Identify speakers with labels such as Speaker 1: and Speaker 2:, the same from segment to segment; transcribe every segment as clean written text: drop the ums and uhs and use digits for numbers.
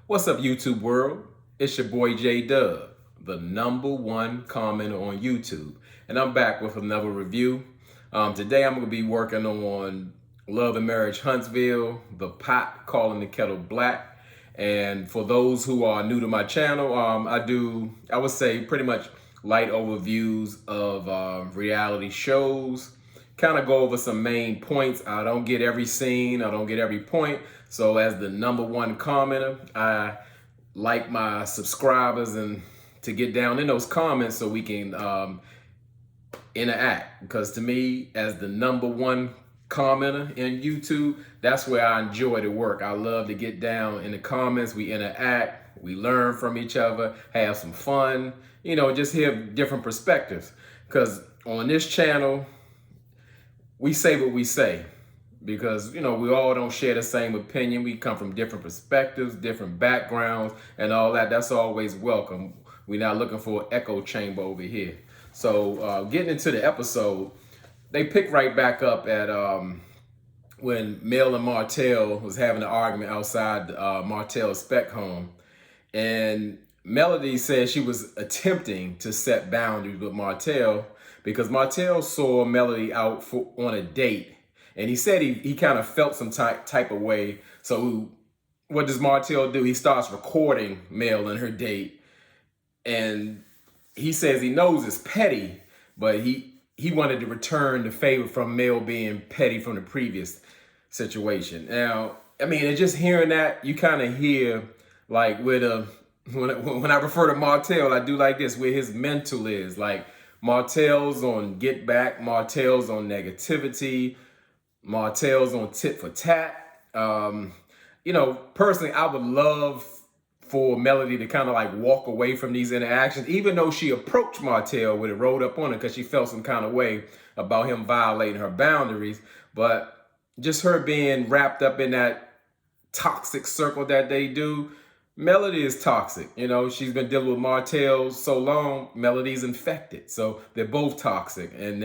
Speaker 1: What's up, YouTube world? It's your boy J Dub, the #1 commenter on YouTube, and I'm back with another review. Today I'm going to be working on Love and Marriage Huntsville, the pot calling the kettle black. And for those who are new to my channel, I would say, pretty much light overviews of reality shows. Kind of go over some main points. I don't get every scene, I don't get every point. So as the #1 commenter, I like my subscribers and to get down in those comments so we can interact. Because to me, as the #1 commenter in YouTube, that's where I enjoy to work. I love to get down in the comments. We interact, we learn from each other, have some fun, just hear different perspectives. Because on this channel, we say what we say because, we all don't share the same opinion. We come from different perspectives, different backgrounds, and all that. That's always welcome. We're not looking for an echo chamber over here. So getting into the episode, they pick right back up at when Mel and Martell was having an argument outside Martell's spec home. And Melody said she was attempting to set boundaries with Martell because Martell saw Melody out on a date. And he said he kind of felt some type of way. So what does Martell do? He starts recording Mel and her date. And he says he knows it's petty, but he wanted to return the favor from Mel being petty from the previous situation. Now, I mean, and just hearing that, you kind of hear like when I refer to Martell, I do like this, where his mental is. Like Martell's on get back, Martell's on negativity, Martell's on tit for tat. Personally, I would love for Melody to kind of like walk away from these interactions, even though she approached Martell with it rolled up on her because she felt some kind of way about him violating her boundaries. But just her being wrapped up in that toxic circle that they do, Melody is toxic. She's been dealing with Martell so long, Melody's infected. So they're both toxic, and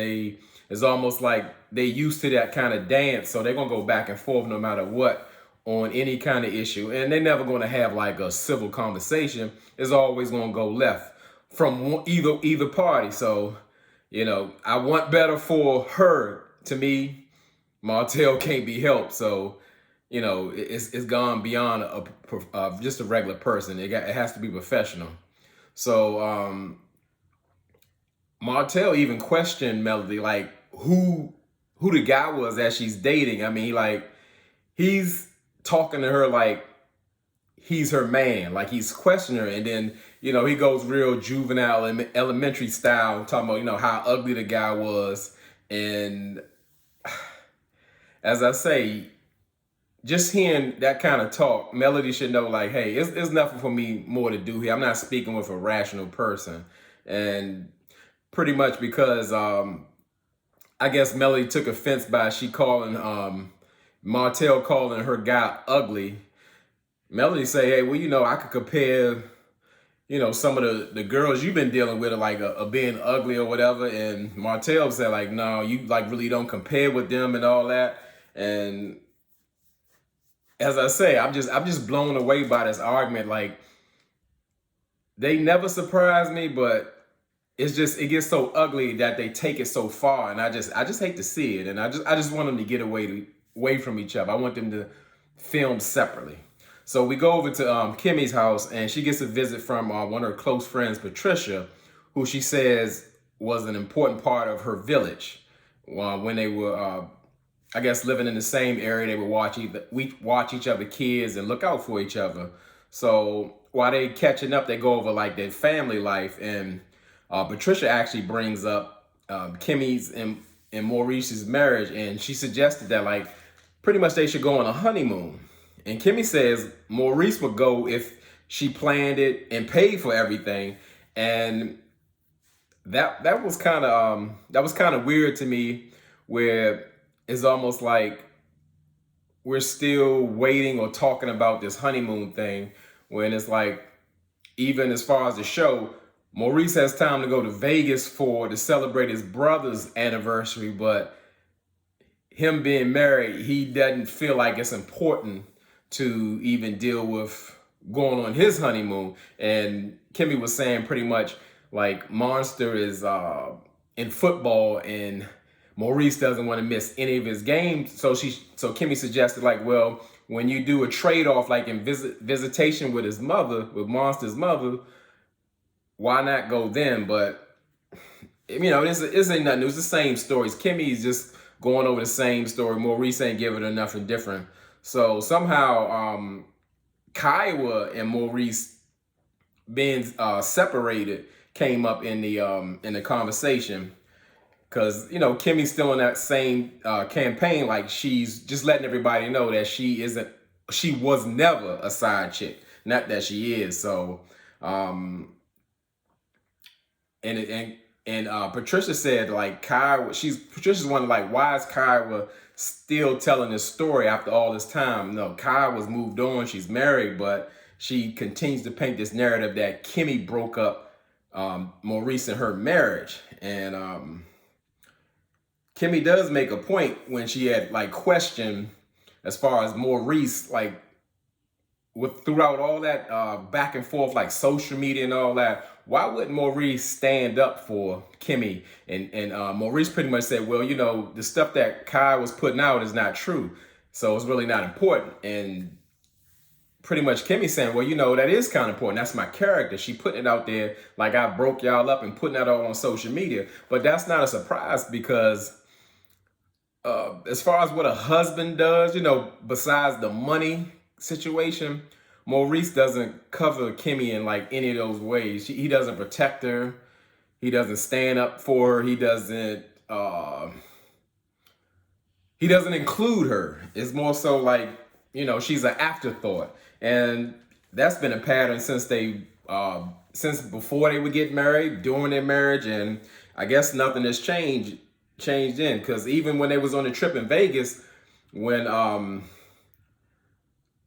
Speaker 1: it's almost like they used to that kind of dance. So they're going to go back and forth no matter what on any kind of issue. And they're never going to have like a civil conversation. It's always going to go left from either party. So, I want better for her. To me, Martell can't be helped. So, it's gone beyond just a regular person. It has to be professional. So Martell even questioned Melody, like who the guy was that she's dating. I mean, he's talking to her like he's her man, like he's questioning her, and then he goes real juvenile and elementary style, talking about how ugly the guy was. And as I say, just hearing that kind of talk, Melody should know, like, hey, it's nothing for me more to do here. I'm not speaking with a rational person. And pretty much because I guess Melody took offense by she calling Martell calling her guy ugly. Melody say, hey, well, I could compare, some of the girls you've been dealing with are like being ugly or whatever. And Martell said, like, no, you like really don't compare with them and all that. And as I say, I'm just blown away by this argument. Like, they never surprise me, but it gets so ugly that they take it so far, and I just hate to see it. And I just want them to get away from each other. I want them to film separately. So we go over to Kimmy's house, and she gets a visit from one of her close friends, Patricia, who she says was an important part of her village when they were, I guess, living in the same area. They would watch each other kids and look out for each other. So while they catching up, they go over like their family life, and Patricia actually brings up Kimmy's and Maurice's marriage, and she suggested that like pretty much they should go on a honeymoon. And Kimmy says Maurice would go if she planned it and paid for everything. And that was kind of weird to me, where it's almost like we're still waiting or talking about this honeymoon thing, when it's like, even as far as the show, Maurice has time to go to Vegas to celebrate his brother's anniversary, but him being married, he doesn't feel like it's important to even deal with going on his honeymoon. And Kimmy was saying pretty much like Monster is in football and Maurice doesn't want to miss any of his games. So Kimmy suggested like, well, when you do a trade-off like in visitation with his mother, with Monster's mother, why not go then? But this ain't nothing. It was the same stories. Kimmy's just going over the same story. Maurice ain't giving her nothing different. So somehow Kiowa and Maurice being separated came up in the conversation. Because, Kimmy's still in that same campaign. Like, she's just letting everybody know that she was never a side chick. Not that she is. So, Patricia said, like, Patricia's wondering, like, why is Kiowa still telling this story after all this time? No, Kiowa's moved on. She's married, but she continues to paint this narrative that Kimmy broke up Maurice and her marriage. And, Kimmy does make a point when she had like questioned as far as Maurice, like throughout all that back and forth, like social media and all that, why wouldn't Maurice stand up for Kimmy? And Maurice pretty much said, well, the stuff that Kai was putting out is not true. So it's really not important. And pretty much Kimmy saying, well, that is kind of important. That's my character. She putting it out there like I broke y'all up and putting that all on social media. But that's not a surprise because as far as what a husband does, besides the money situation, Maurice doesn't cover Kimmy in like any of those ways. He doesn't protect her. He doesn't stand up for her. He doesn't include her. It's more so like, she's an afterthought. And that's been a pattern since before they would get married, during their marriage. And I guess nothing has changed in, because even when they was on the trip in Vegas, when I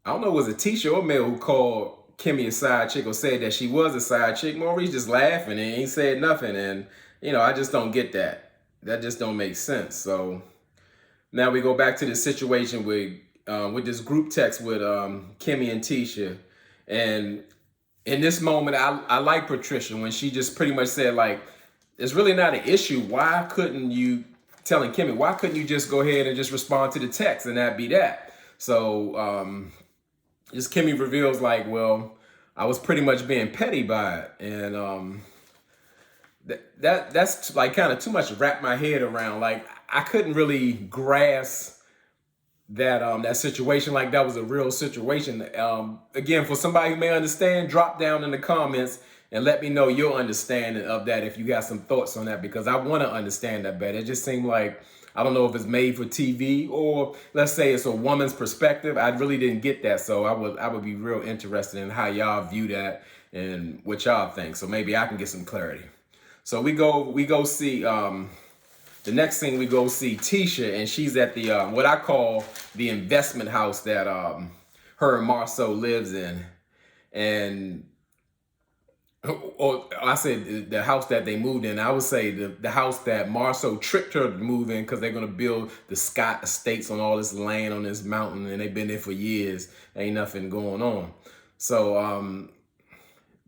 Speaker 1: don't know, was it Tisha or Mel who called Kimmy a side chick or said that she was a side chick, Maurice just laughing and ain't said nothing. And I just don't get that. That just don't make sense. So now we go back to the situation with this group text with Kimmy and Tisha. And in this moment, I like Patricia when she just pretty much said like, it's really not an issue. Why couldn't you, telling Kimmy, why couldn't you just go ahead and just respond to the text and that be that? So just Kimmy reveals like, well, I was pretty much being petty by it. And that's like kind of too much to wrap my head around. Like, I couldn't really grasp that situation like that was a real situation. Again, for somebody who may understand, drop down in the comments and let me know your understanding of that if you got some thoughts on that, because I want to understand that better. It just seemed like, I don't know if it's made for TV or let's say it's a woman's perspective. I really didn't get that. So I would be real interested in how y'all view that and what y'all think. So maybe I can get some clarity. So we go see, the next thing we go see Tisha, and she's at the, what I call the investment house that her and Marceau lives in. And or I said the house that they moved in. I would say the house that Marceau tricked her to move in, because they're going to build the Scott Estates on all this land on this mountain, and they've been there for years. Ain't nothing going on. So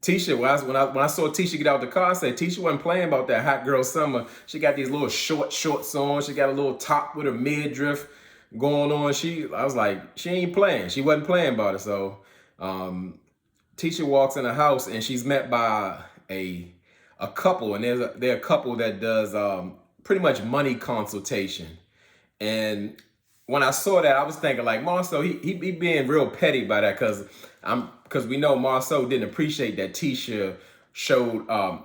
Speaker 1: Tisha, when I saw Tisha get out the car, I said Tisha wasn't playing about that hot girl summer. She got these little shorts on. She got a little top with her midriff going on. I was like, she ain't playing. She wasn't playing about it. So Tisha walks in the house and she's met by a couple, and they're a couple that does pretty much money consultation. And when I saw that, I was thinking like, Marceau, he being real petty by that, because we know Marceau didn't appreciate that Tisha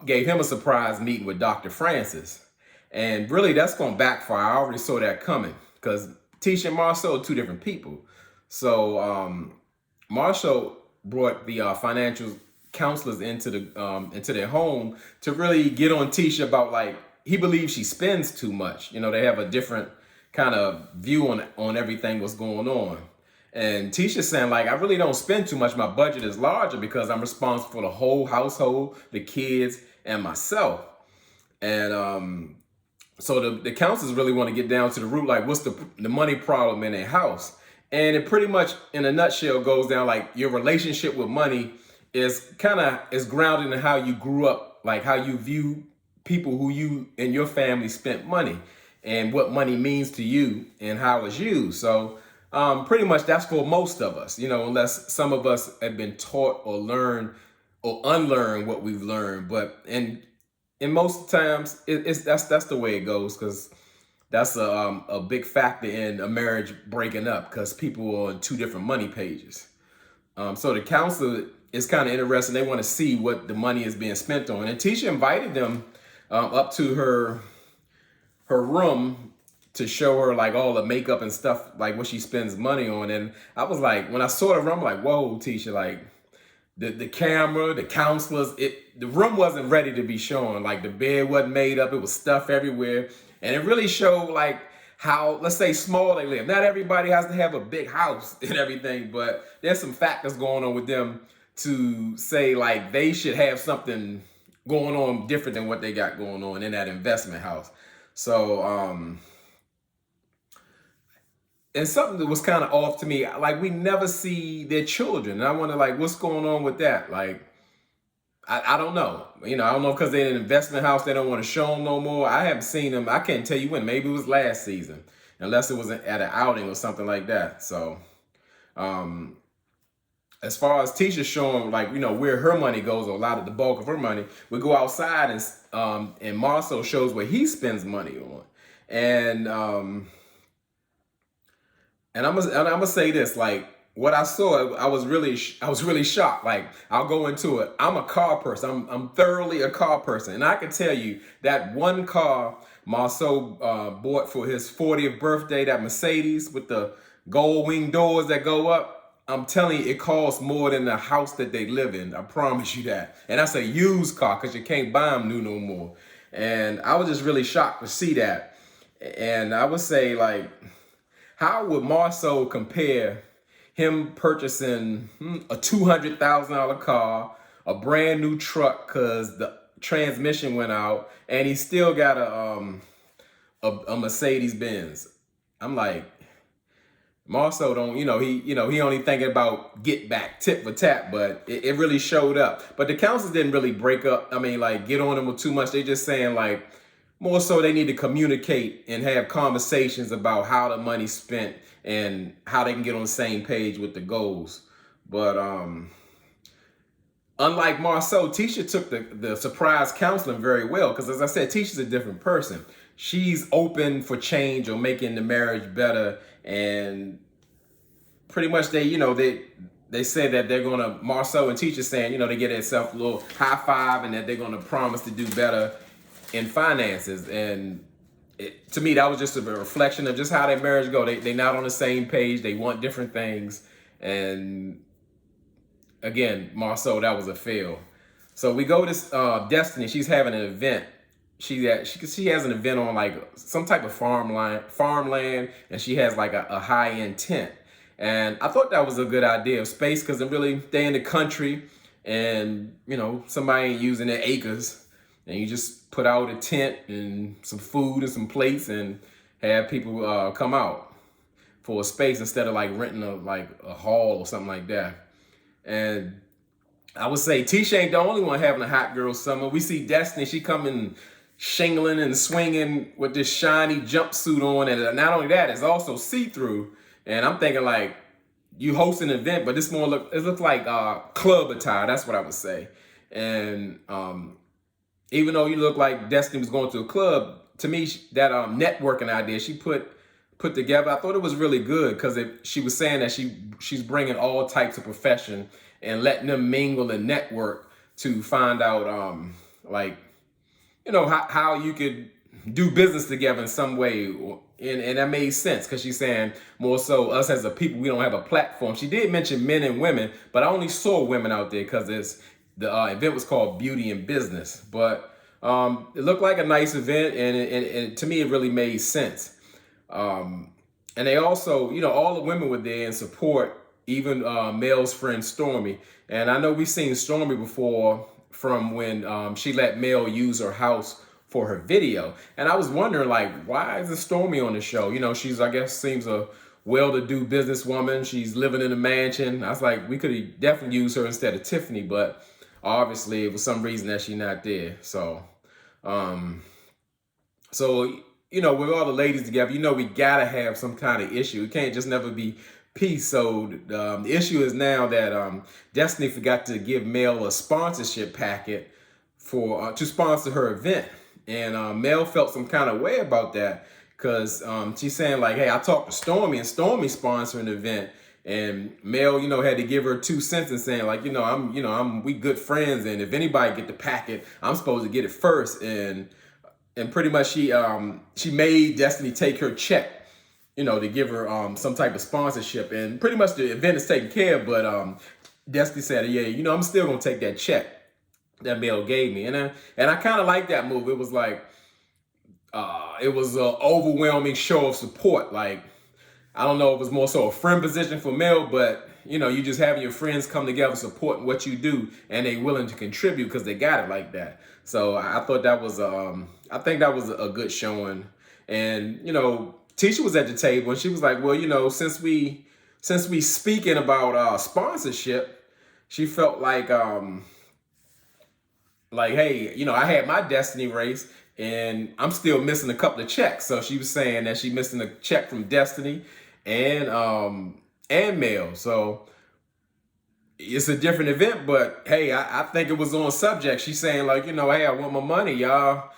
Speaker 1: gave him a surprise meeting with Dr. Francis. And really that's going to backfire. I already saw that coming, because Tisha and Marceau are two different people. So Marceau brought the financial counselors into their home to really get on Tisha about, like, he believes she spends too much. They have a different kind of view on everything what's going on. And Tisha's saying, like, I really don't spend too much. My budget is larger because I'm responsible for the whole household, the kids, and myself. And so the counselors really want to get down to the root, like, what's the money problem in their house? And it pretty much, in a nutshell, goes down like your relationship with money is grounded in how you grew up, like how you view people who you and your family spent money, and what money means to you and how it's used. So pretty much that's for most of us, unless some of us have been taught or learned or unlearn what we've learned. But in most times, that's the way it goes, because that's a big factor in a marriage breaking up, because people are on two different money pages. So the counselor is kind of interested. They want to see what the money is being spent on. And Tisha invited them up to her room to show her like all the makeup and stuff, like what she spends money on. And I was like, when I saw the room, I'm like, whoa, Tisha, like the camera, the counselors, the room wasn't ready to be shown. Like the bed wasn't made up. It was stuff everywhere. And it really showed like how, let's say, small they live. Not everybody has to have a big house and everything, but there's some factors going on with them to say like they should have something going on different than what they got going on in that investment house. So, and something that was kind of off to me, like we never see their children. And I wonder like, what's going on with that? Like, I don't know. I don't know, because they're in an investment house, they don't want to show them no more. I haven't seen them. I can't tell you when. Maybe it was last season, unless it was at an outing or something like that. So, as far as Tisha showing, like, where her money goes, or a lot of the bulk of her money, we go outside and Marcel shows where he spends money on. And I'm gonna say this, like, what I saw, I was really shocked. Like, I'll go into it. I'm a car person. I'm thoroughly a car person, and I can tell you that one car Marcel bought for his 40th birthday, that Mercedes with the gold wing doors that go up. I'm telling you, it costs more than the house that they live in. I promise you that. And that's a used car, because you can't buy them new no more. And I was just really shocked to see that. And I would say, like, how would Marcel compare him purchasing a $200,000 car, a brand new truck because the transmission went out, and he still got a Mercedes Benz? I'm like, Marcel don't, he only thinking about get back, tit for tat, but it really showed up. But the councils didn't really break up. I mean, like, get on them with too much. They just saying like, more so they need to communicate and have conversations about how the money's spent and how they can get on the same page with the goals. But unlike Marcel, Tisha took the surprise counseling very well, because as I said, Tisha's a different person. She's open for change or making the marriage better, and pretty much they said that they're gonna, Marcel and Tisha saying, they get themselves a little high five, and that they're gonna promise to do better in finances. And to me, that was just a reflection of just how their marriage go. They not on the same page. They want different things. And again, Marcel, that was a fail. So we go to Destiny. She's having an event. She has an event on like some type of farmland, and she has like a high-end tent. And I thought that was a good idea of space, because they in the country, and somebody ain't using their acres, and you just put out a tent and some food and some plates and have people come out for a space, instead of like renting a hall or something like that. And I would say Tisha ain't the only one having a hot girl summer. We see Destiny, she coming shingling and swinging with this shiny jumpsuit on, and not only that, it's also see-through. And I'm thinking like, you host an event, but this looks like club attire. That's what I would say. And even though you look like Destiny was going to a club, to me, that networking idea she put together, I thought it was really good, because she was saying that she's bringing all types of profession and letting them mingle and network to find out how you could do business together in some way. And that made sense, because she's saying more so us as a people, we don't have a platform. She did mention men and women, but I only saw women out there because the event was called Beauty and Business. But it looked like a nice event, and to me, it really made sense. And they also, all the women were there in support, even Mel's friend Stormy. And I know we've seen Stormy before from when she let Mel use her house for her video. And I was wondering, like, why isn't Stormy on the show? She's, I guess, seems a well-to-do businesswoman. She's living in a mansion. I was like, we could have definitely used her instead of Tiffany, but obviously it was some reason that she's not there. Um, so, with all the ladies together, we gotta have some kind of issue. It can't just never be peace. So the issue is now that Destiny forgot to give Mel a sponsorship packet for to sponsor her event, and Mel felt some kind of way about that because she's saying like, "Hey, I talked to Stormy, and Stormy sponsoring the event." And Mel, had to give her 2 cents and saying like, we good friends, and if anybody get the packet, I'm supposed to get it first. And pretty much she made Destiny take her check, to give her some type of sponsorship. And pretty much the event is taken care of, but Destiny said, yeah, I'm still gonna take that check that Mel gave me. And I kind of like that move. It was like it was an overwhelming show of support. Like, I don't know if it was more so a friend position for Mel, but you just having your friends come together supporting what you do, and they willing to contribute because they got it like that. So I thought that was I think that was a good showing. And Tisha was at the table, and she was like, well, since we speaking about sponsorship, she felt like hey, I had my Destiny race and I'm still missing a couple of checks. So she was saying that she missing a check from Destiny and Mel. So it's a different event, but hey, I think it was on subject. She's saying like, hey, I want my money. Y'all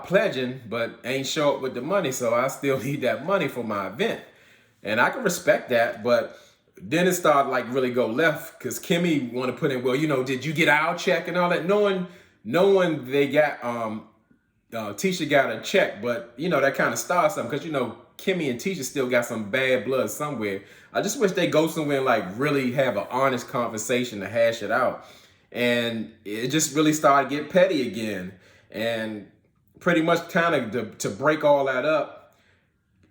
Speaker 1: pledging, but ain't show up with the money. So I still need that money for my event. And I can respect that, but then it started like really go left because Kimmy want to put in, well, did you get our check and all that? Knowing they got Tisha got a check, but that kind of starts something because Kimmy and Tisha still got some bad blood somewhere. I just wish they go somewhere and like really have an honest conversation to hash it out. And it just really started to get petty again. And pretty much kind of to break all that up,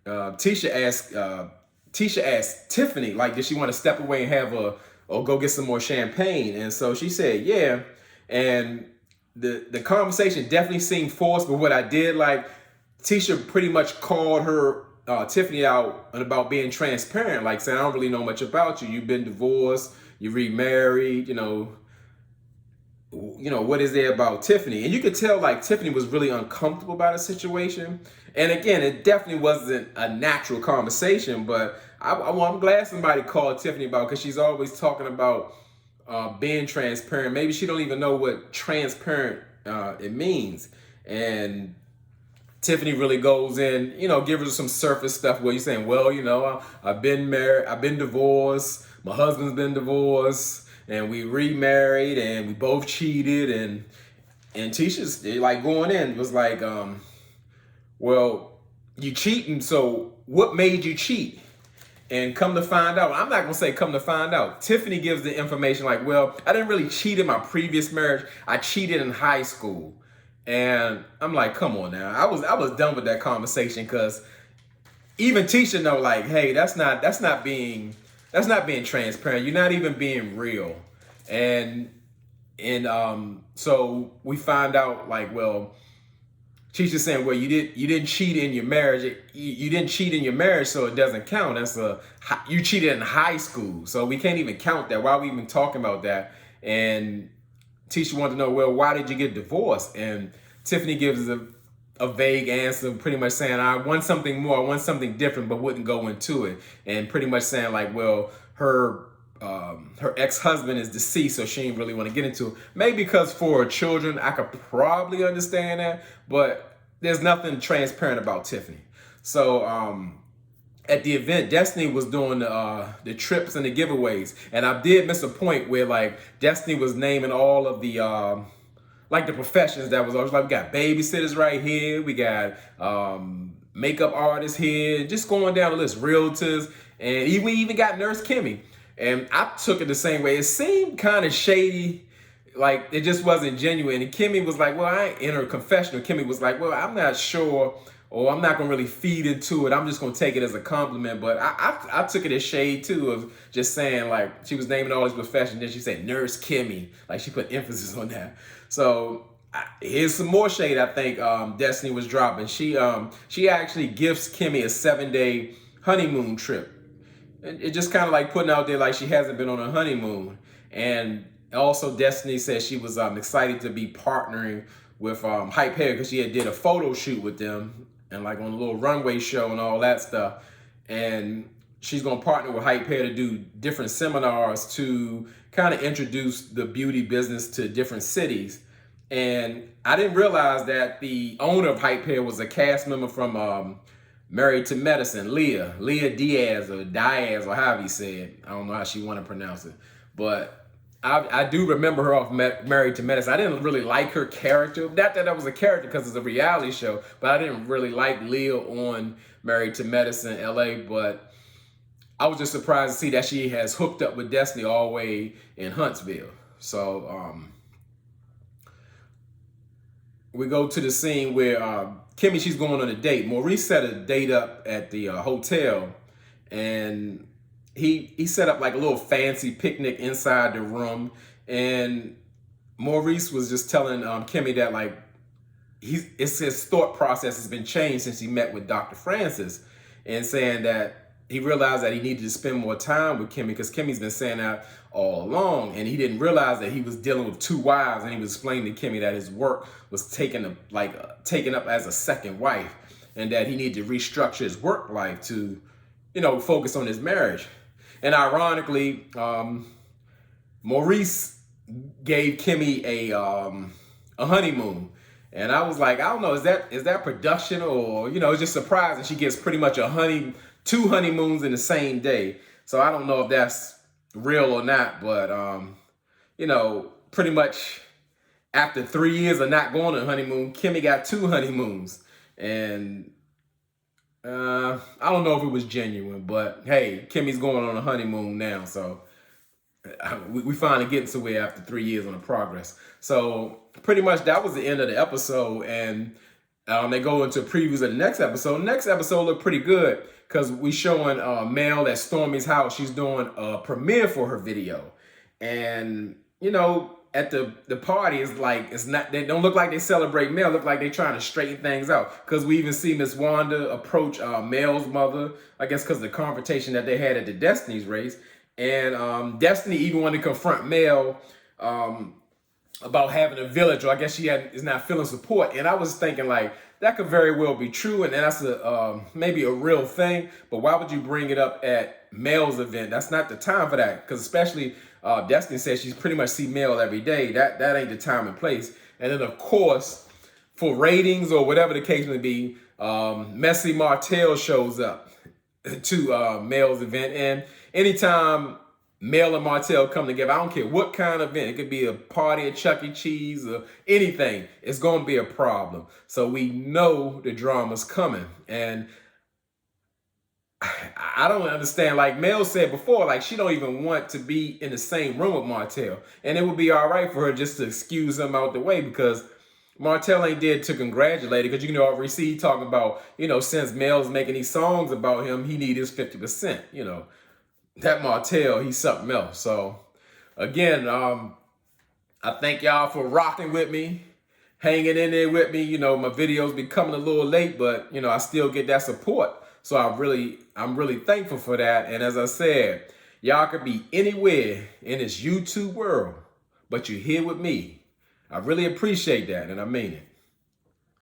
Speaker 1: Tisha asked Tiffany, like, did she want to step away and have or go get some more champagne? And so she said, yeah. And the conversation definitely seemed forced, but what I did, like, Tisha pretty much called her Tiffany out about being transparent, like saying, I don't really know much about you. You've been divorced, you remarried, what is there about Tiffany? And you could tell like Tiffany was really uncomfortable about the situation. And again, it definitely wasn't a natural conversation, but I'm glad somebody called Tiffany about, because she's always talking about being transparent. Maybe she don't even know what transparent it means. And Tiffany really goes in, give her some surface stuff where you're saying, well, I've been married, I've been divorced, my husband's been divorced, and we remarried, and we both cheated, and Tisha's like going in was like, well, you cheating, so what made you cheat? And come to find out, I'm not gonna say come to find out, Tiffany gives the information like, well, I didn't really cheat in my previous marriage, I cheated in high school. And I'm like, come on now, I was done with that conversation, because even Tisha know like, hey, that's not being transparent. You're not even being real. And so we find out like, well, Tisha's saying, well, you didn't cheat in your marriage. You didn't cheat in your marriage, so it doesn't count. You cheated in high school, so we can't even count that. Why are we even talking about that? And Tisha wanted to know, well, why did you get divorced? And Tiffany gives a vague answer, pretty much saying, I want something more, I want something different, but wouldn't go into it. And pretty much saying like, well, her ex-husband is deceased, so she didn't really want to get into it. Maybe because for her children, I could probably understand that, but there's nothing transparent about Tiffany. So at the event, Destiny was doing the trips and the giveaways, and I did miss a point where like Destiny was naming all of the like the professions that was always like, we got babysitters right here, we got makeup artists here, just going down the list, realtors, and we even got Nurse Kimmy. And I took it the same way. It seemed kind of shady, like it just wasn't genuine. And Kimmy was like, well, I ain't in her confessional. Kimmy was like, well, I'm not sure, or I'm not gonna really feed into it. I'm just gonna take it as a compliment. But I took it as shade too, of just saying like, she was naming all these professions, then she said Nurse Kimmy, like she put emphasis on that. So here's some more shade I think Destiny was dropping. She actually gifts Kimmy a 7-day honeymoon trip. It just kind of like putting out there like she hasn't been on a honeymoon. And also Destiny said she was excited to be partnering with Hype Hair because she had did a photo shoot with them and like on a little runway show and all that stuff. And she's going to partner with Hype Hair to do different seminars to kind of introduce the beauty business to different cities. And I didn't realize that the owner of Hype Hair was a cast member from Married to Medicine, Leah Diaz or Diaz or however you say it. I don't know how she want to pronounce it. But I do remember her off Married to Medicine. I didn't really like her character. Not that that was a character because it's a reality show, but I didn't really like Leah on Married to Medicine LA. But I was just surprised to see that she has hooked up with Destiny all the way in Huntsville. So we go to the scene where Kimmy, she's going on a date. Maurice set a date up at the hotel, and he set up like a little fancy picnic inside the room. And Maurice was just telling Kimmy that like it's his thought process has been changed since he met with Dr. Francis, and saying that he realized that he needed to spend more time with Kimmy because Kimmy's been saying that all along, and he didn't realize that he was dealing with two wives, and he was explaining to Kimmy that his work was taken up as a second wife, and that he needed to restructure his work life to, focus on his marriage. And ironically, Maurice gave Kimmy a honeymoon. And I was like, I don't know, is that production or, it's just surprising she gets pretty much two honeymoons in the same day. So I don't know if that's real or not, but, pretty much after 3 years of not going on a honeymoon, Kimmy got two honeymoons. And I don't know if it was genuine, but hey, Kimmy's going on a honeymoon now. So we finally getting somewhere after 3 years on the progress. So pretty much that was the end of the episode. And they go into previews of the next episode. The next episode looked pretty good because we showing Mel at Stormy's house. She's doing a premiere for her video. And, at the party, they don't look like they celebrate Mel. Look like they're trying to straighten things out. Because we even see Miss Wanda approach Mel's mother, I guess because of the confrontation that they had at the Destiny's race. And Destiny even wanted to confront Mel about having a village, or I guess she is not feeling support. And I was thinking like, that could very well be true, and that's maybe a real thing, but why would you bring it up at Mel's event? That's not the time for that, because especially Destiny says she's pretty much see Mel every day. That ain't the time and place. And then of course, for ratings or whatever the case may be, Messy Martell shows up to Mel's event, and anytime Mel and Martell come together, I don't care what kind of event, it could be a party at Chuck E. Cheese or anything, it's going to be a problem. So we know the drama's coming. And I don't understand, like Mel said before, like she don't even want to be in the same room with Martell. And it would be all right for her just to excuse him out the way, because Martell ain't dead to congratulate her, because I see talking about, since Mel's making these songs about him, he need his 50%, That Martell, he's something else. So, again, I thank y'all for rocking with me, hanging in there with me. My videos be coming a little late, but, I still get that support. So I'm really thankful for that. And as I said, y'all could be anywhere in this YouTube world, but you're here with me. I really appreciate that, and I mean it.